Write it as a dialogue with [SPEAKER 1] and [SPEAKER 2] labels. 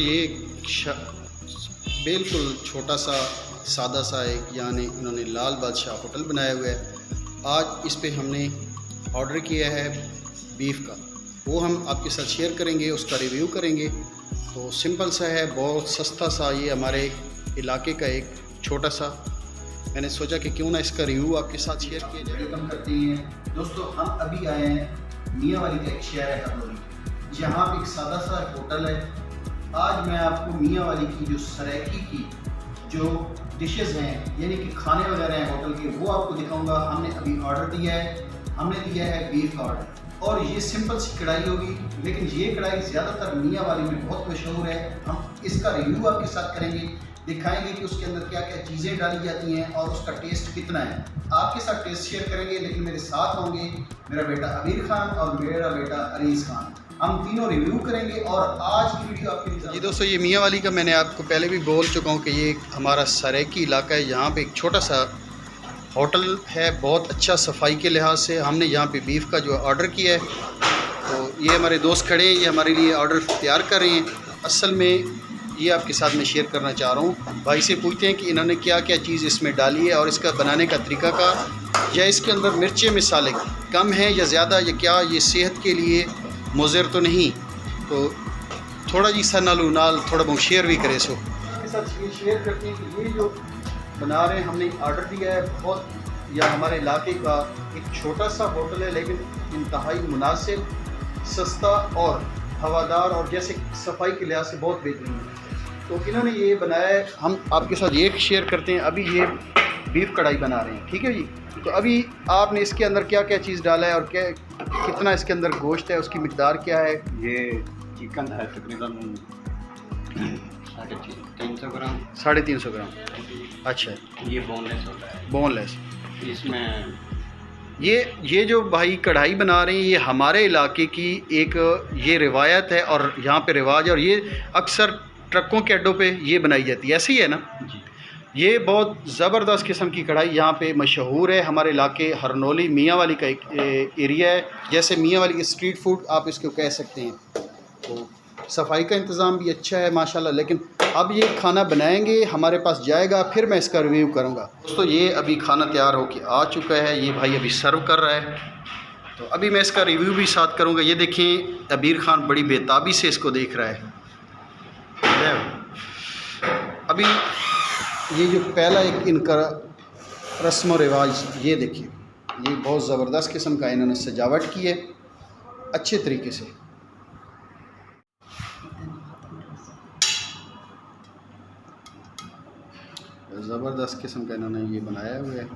[SPEAKER 1] ये बिल्कुल छोटा सा सादा सा एक यानी उन्होंने लाल बादशाह होटल बनाया हुआ है। आज इस पे हमने ऑर्डर किया है बीफ का, वो हम आपके साथ शेयर करेंगे, उसका रिव्यू करेंगे। तो सिंपल सा है, बहुत सस्ता सा, ये हमारे इलाके का एक छोटा सा, मैंने सोचा कि क्यों ना इसका रिव्यू आपके साथ शेयर किया जाए। वेलकम करते हैं दोस्तों, हम अभी आए हैं मियाँ वाली का एक शहर है हरनोली, जहाँ पे एक सादा सा होटल है। आज मैं आपको मियाँ वाली की जो सरायकी की जो डिशेस हैं, यानी कि खाने वगैरह हैं होटल के, वो आपको दिखाऊंगा। हमने अभी ऑर्डर दिया है, हमने दिया है बीफ का ऑर्डर, और ये सिंपल सी कढ़ाई होगी, लेकिन ये कढ़ाई ज़्यादातर मियाँ वाली में बहुत मशहूर है। हम इसका रिव्यू आपके साथ करेंगे, दिखाएंगे कि उसके अंदर क्या क्या चीज़ें डाली जाती हैं और उसका टेस्ट कितना है। आपके साथ टेस्ट शेयर करेंगे, लेकिन मेरे साथ होंगे मेरा बेटा अमीर खान और मेरा बेटा अरीज़ खान। हम तीनों रिव्यू करेंगे और आज की वीडियो आपके लिए। जी दोस्तों, ये मियाँ वाली का मैंने आपको पहले भी बोल चुका हूँ कि ये हमारा सरायकी इलाका है। यहाँ पे एक छोटा सा होटल है, बहुत अच्छा सफाई के लिहाज से। हमने यहाँ पे बीफ का जो ऑर्डर किया है, तो ये हमारे दोस्त खड़े हैं, ये हमारे लिए ऑर्डर तैयार कर रहे हैं। असल में ये आपके साथ मैं शेयर करना चाह रहा हूँ। भाई से पूछते हैं कि इन्होंने क्या क्या चीज़ इसमें डाली है और इसका बनाने का तरीक़ाकार, या इसके अंदर मिर्चें मिसाले कम हैं या ज़्यादा, या क्या ये सेहत के लिए मुज़र तो नहीं। तो थोड़ा जी सा नालू नाल थोड़ा बहुत शेयर भी करे। सो आपके साथ ये शेयर करते हैं कि ये जो बना रहे हैं, हमने ऑर्डर दिया है। बहुत या हमारे इलाके का एक छोटा सा होटल है, लेकिन इंतहाई मुनासिब, सस्ता और हवादार, और जैसे सफाई के लिहाज से बहुत बेहतरीन है। तो इन्होंने ये बनाया है, हम आपके साथ ये शेयर करते हैं। अभी ये बीफ कढ़ाई बना रहे हैं, ठीक है जी। तो अभी आपने इसके अंदर क्या क्या चीज़ डाला है और क्या कितना इसके अंदर गोश्त है, उसकी मिकदार क्या है?
[SPEAKER 2] ये चिकन है तकरीबन 350 ग्राम।
[SPEAKER 1] 350 ग्राम। अच्छा,
[SPEAKER 2] ये बोनलेस होता है।
[SPEAKER 1] बोनलेस।
[SPEAKER 2] इसमें
[SPEAKER 1] ये जो भाई कढ़ाई बना रहे हैं, ये हमारे इलाके की एक ये रिवायत है और यहाँ पे रिवाज है, और ये अक्सर ट्रकों के अड्डों पे ये बनाई जाती है, ऐसी है ना जी। ये बहुत ज़बरदस्त किस्म की कढ़ाई यहाँ पे मशहूर है। हमारे इलाके हरनोली मियाँ वाली का एक एरिया है, जैसे मियाँ वाली की स्ट्रीट फूड आप इसको कह सकते हैं। तो सफाई का इंतज़ाम भी अच्छा है माशाल्लाह। लेकिन अब ये खाना बनाएंगे, हमारे पास जाएगा, फिर मैं इसका रिव्यू करूँगा। दोस्तों, ये अभी खाना तैयार होकर आ चुका है, ये भाई अभी सर्व कर रहा है, तो अभी मैं इसका रिव्यू भी साथ करूँगा। ये देखें, अमीर खान बड़ी बेताबी से इसको देख रहा है। अभी ये जो पहला एक इनका रस्म व रिवाज, ये देखिए, ये बहुत ज़बरदस्त किस्म का इन्होंने सजावट की है अच्छे तरीके से। ज़बरदस्त किस्म का इन्होंने ये बनाया हुआ है।